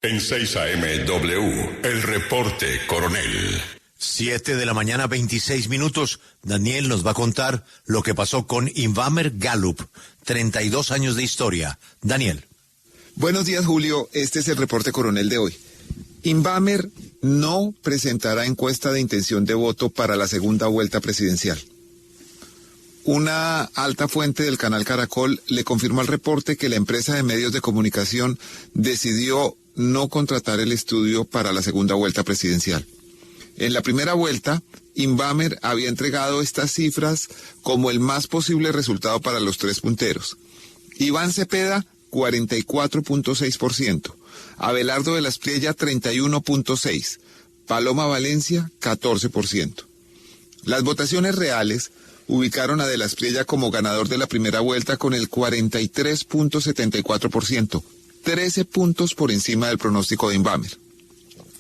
En 6 AM W, el reporte Coronel. 7 de la mañana, 26 minutos. Daniel nos va a contar lo que pasó con Invamer Gallup. 32 años de historia. Daniel. Buenos días, Julio. Este es el reporte Coronel de hoy. Invamer no presentará encuesta de intención de voto para la segunda vuelta presidencial. Una alta fuente del canal Caracol le confirmó al reporte que la empresa de medios de comunicación decidió no contratar el estudio para la segunda vuelta presidencial. En la primera vuelta, Invamer había entregado estas cifras como el más posible resultado para los tres punteros. Iván Cepeda, 44.6%, Abelardo de la Espriella, 31.6%, Paloma Valencia, 14%. Las votaciones reales ubicaron a de la Espriella como ganador de la primera vuelta con el 43.74%, 13 puntos por encima del pronóstico de Invamer.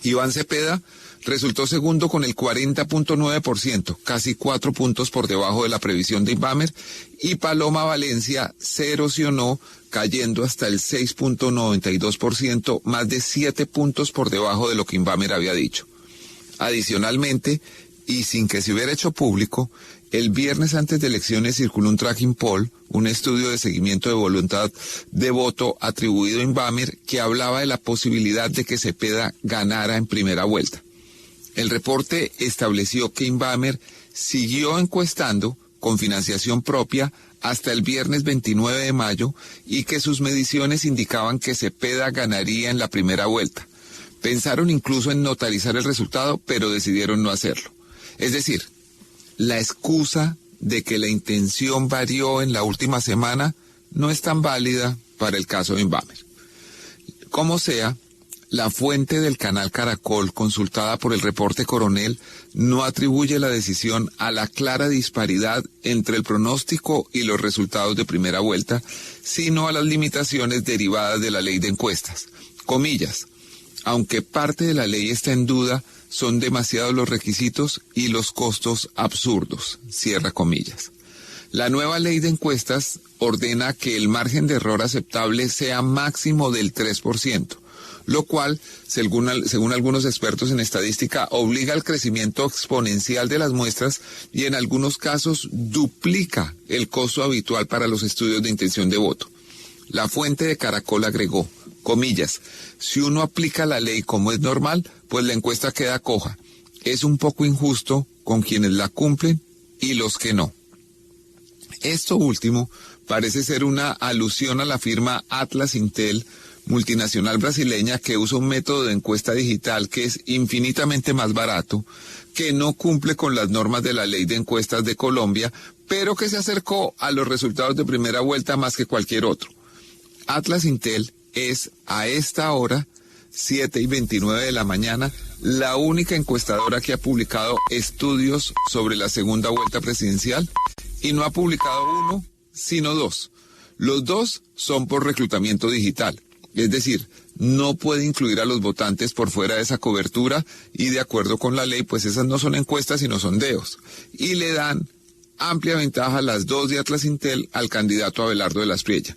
Iván Cepeda resultó segundo con el 40.9%, casi 4 puntos por debajo de la previsión de Invamer, y Paloma Valencia se erosionó, cayendo hasta el 6.92%, más de 7 puntos por debajo de lo que Invamer había dicho. Adicionalmente, y sin que se hubiera hecho público, el viernes antes de elecciones circuló un tracking poll, un estudio de seguimiento de voluntad de voto atribuido a Invamer, que hablaba de la posibilidad de que Cepeda ganara en primera vuelta. El reporte estableció que Invamer siguió encuestando con financiación propia hasta el viernes 29 de mayo y que sus mediciones indicaban que Cepeda ganaría en la primera vuelta. Pensaron incluso en notarizar el resultado, pero decidieron no hacerlo. Es decir, la excusa de que la intención varió en la última semana no es tan válida para el caso de Invamer. Como sea, la fuente del canal Caracol, consultada por el reporte Coronel, no atribuye la decisión a la clara disparidad entre el pronóstico y los resultados de primera vuelta, sino a las limitaciones derivadas de la ley de encuestas. Comillas, aunque parte de la ley está en duda, son demasiados los requisitos y los costos absurdos, cierra comillas. La nueva ley de encuestas ordena que el margen de error aceptable sea máximo del 3%, lo cual, según algunos expertos en estadística, obliga al crecimiento exponencial de las muestras y en algunos casos duplica el costo habitual para los estudios de intención de voto. La fuente de Caracol agregó, comillas, si uno aplica la ley como es normal, pues la encuesta queda coja. Es un poco injusto con quienes la cumplen y los que no. Esto último parece ser una alusión a la firma Atlas Intel, multinacional brasileña que usa un método de encuesta digital que es infinitamente más barato, que no cumple con las normas de la ley de encuestas de Colombia, pero que se acercó a los resultados de primera vuelta más que cualquier otro. Atlas Intel es a esta hora, 7:29 de la mañana, la única encuestadora que ha publicado estudios sobre la segunda vuelta presidencial y no ha publicado uno, sino dos. Los dos son por reclutamiento digital, es decir, no puede incluir a los votantes por fuera de esa cobertura y de acuerdo con la ley, pues esas no son encuestas sino sondeos. Y le dan amplia ventaja a las dos de Atlas Intel al candidato Abelardo de la Espriella.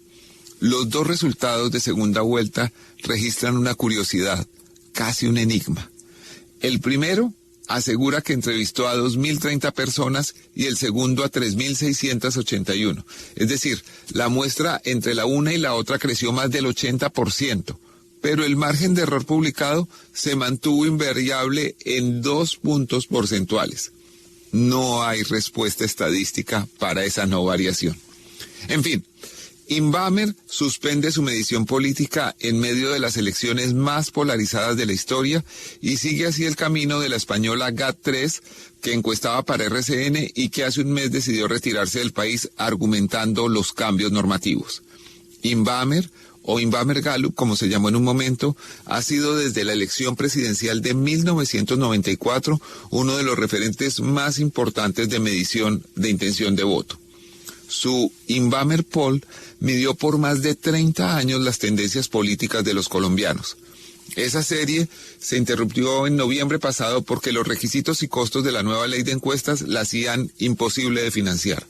Los dos resultados de segunda vuelta registran una curiosidad, casi un enigma. El primero asegura que entrevistó a 2.030 personas y el segundo a 3.681. Es decir, la muestra entre la una y la otra creció más del 80%, pero el margen de error publicado se mantuvo invariable en 2 puntos porcentuales. No hay respuesta estadística para esa no variación. En fin, Invamer suspende su medición política en medio de las elecciones más polarizadas de la historia y sigue así el camino de la española GAT3, que encuestaba para RCN y que hace un mes decidió retirarse del país argumentando los cambios normativos. Invamer, o Invamer Gallup, como se llamó en un momento, ha sido desde la elección presidencial de 1994 uno de los referentes más importantes de medición de intención de voto. Su Invamer Poll midió por más de 30 años las tendencias políticas de los colombianos. Esa serie se interrumpió en noviembre pasado porque los requisitos y costos de la nueva ley de encuestas la hacían imposible de financiar.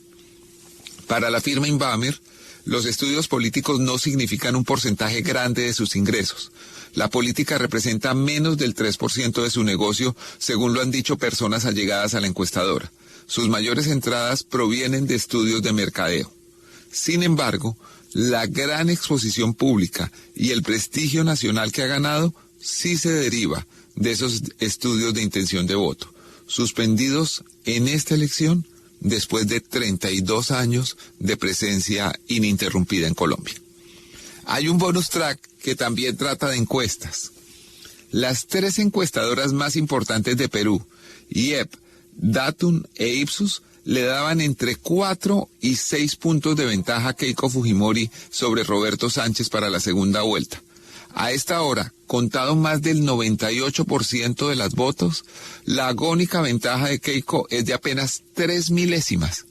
Para la firma Invamer, Los estudios políticos no significan un porcentaje grande de sus ingresos. La política representa menos del 3% de su negocio, según lo han dicho personas allegadas a la encuestadora. Sus mayores entradas provienen de estudios de mercadeo. Sin embargo, la gran exposición pública y el prestigio nacional que ha ganado sí se deriva de esos estudios de intención de voto, suspendidos en esta elección después de 32 años de presencia ininterrumpida en Colombia. Hay un bonus track que también trata de encuestas. Las 3 encuestadoras más importantes de Perú, IEP, Datum e Ipsos, le daban entre 4 y 6 puntos de ventaja a Keiko Fujimori sobre Roberto Sánchez para la segunda vuelta. A esta hora, contado más del 98% de las votos, la agónica ventaja de Keiko es de apenas 3 milésimas,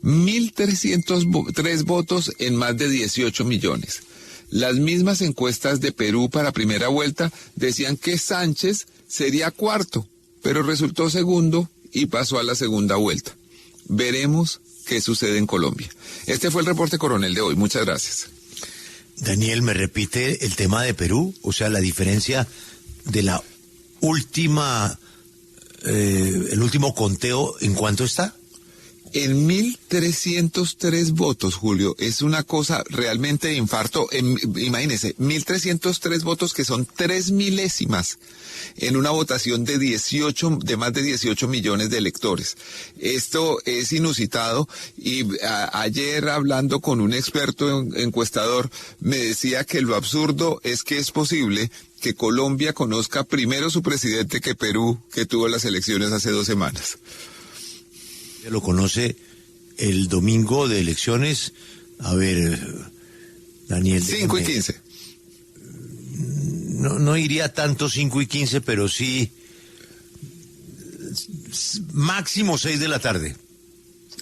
1.303 votos en más de 18 millones. Las mismas encuestas de Perú para primera vuelta decían que Sánchez sería cuarto, pero resultó segundo y pasó a la segunda vuelta. Veremos qué sucede en Colombia. Este fue el reporte coronel de hoy. Muchas gracias. Daniel, ¿me repite el tema de Perú? O sea, la diferencia de la última, el último conteo, ¿en cuánto está? En 1.303 votos, Julio. Es una cosa realmente de infarto. Imagínese, 1.303 votos que son 3 milésimas en una votación de más de 18 millones de electores. Esto es inusitado y ayer hablando con un experto encuestador me decía que lo absurdo es que es posible que Colombia conozca primero su presidente que Perú, que tuvo las elecciones hace 2 semanas. Lo conoce el domingo de elecciones. A ver, Daniel. 5 y 15. No iría tanto 5 y 15, pero sí máximo 6 de la tarde.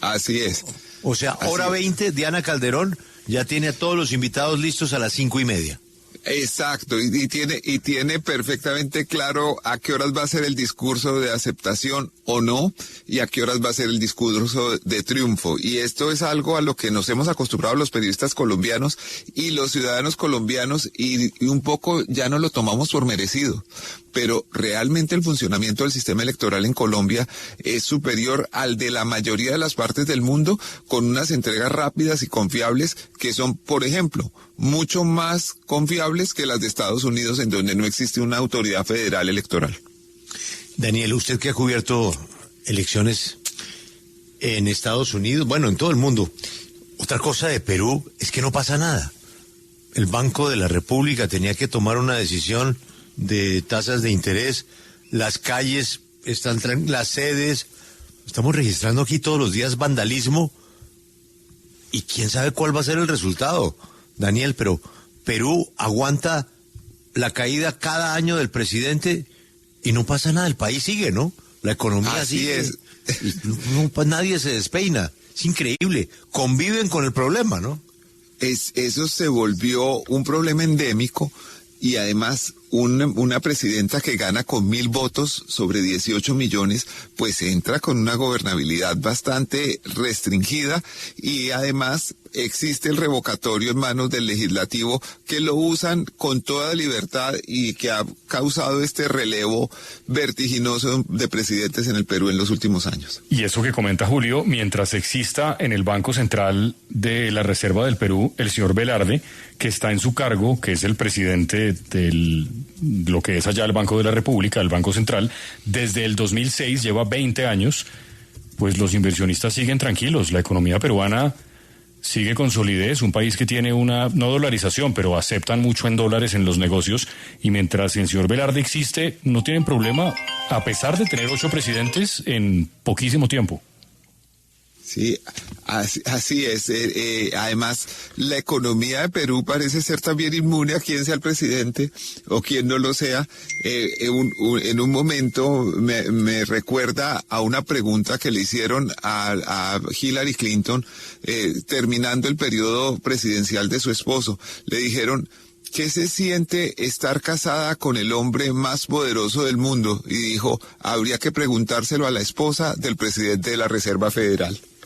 Así es. O sea, hora 20, Diana Calderón ya tiene a todos los invitados listos a las 5:30. Exacto, y tiene perfectamente claro a qué horas va a ser el discurso de aceptación o no, y a qué horas va a ser el discurso de triunfo. Y esto es algo a lo que nos hemos acostumbrado los periodistas colombianos y los ciudadanos colombianos, y un poco ya no lo tomamos por merecido. Pero realmente el funcionamiento del sistema electoral en Colombia es superior al de la mayoría de las partes del mundo, con unas entregas rápidas y confiables que son, por ejemplo, mucho más confiables que las de Estados Unidos, en donde no existe una autoridad federal electoral. Daniel, usted que ha cubierto elecciones en Estados Unidos, bueno, en todo el mundo, otra cosa de Perú es que no pasa nada. El Banco de la República tenía que tomar una decisión de tasas de interés, las calles están, las sedes, estamos registrando aquí todos los días vandalismo, y quién sabe cuál va a ser el resultado, Daniel, pero Perú aguanta la caída cada año del presidente y no pasa nada, el país sigue, ¿no? La economía Así sigue, es. Y pues nadie se despeina, es increíble, conviven con el problema, ¿no? Eso se volvió un problema endémico. Y además una presidenta que gana con 1.000 votos sobre 18 millones, pues entra con una gobernabilidad bastante restringida, y además existe el revocatorio en manos del legislativo, que lo usan con toda libertad y que ha causado este relevo vertiginoso de presidentes en el Perú en los últimos años. Y eso que comenta Julio, mientras exista en el Banco Central de la Reserva del Perú el señor Velarde, que está en su cargo, que es el presidente de lo que es allá el Banco de la República, el Banco Central, desde el 2006, lleva 20 años, pues los inversionistas siguen tranquilos. La economía peruana sigue con solidez, un país que tiene una, no dolarización, pero aceptan mucho en dólares en los negocios, y mientras el señor Velarde existe, no tienen problema, a pesar de tener 8 presidentes en poquísimo tiempo. Sí, así es. Además, la economía de Perú parece ser también inmune a quien sea el presidente o quien no lo sea. En un momento me recuerda a una pregunta que le hicieron a Hillary Clinton terminando el periodo presidencial de su esposo. Le dijeron: ¿qué se siente estar casada con el hombre más poderoso del mundo? Y dijo: habría que preguntárselo a la esposa del presidente de la Reserva Federal.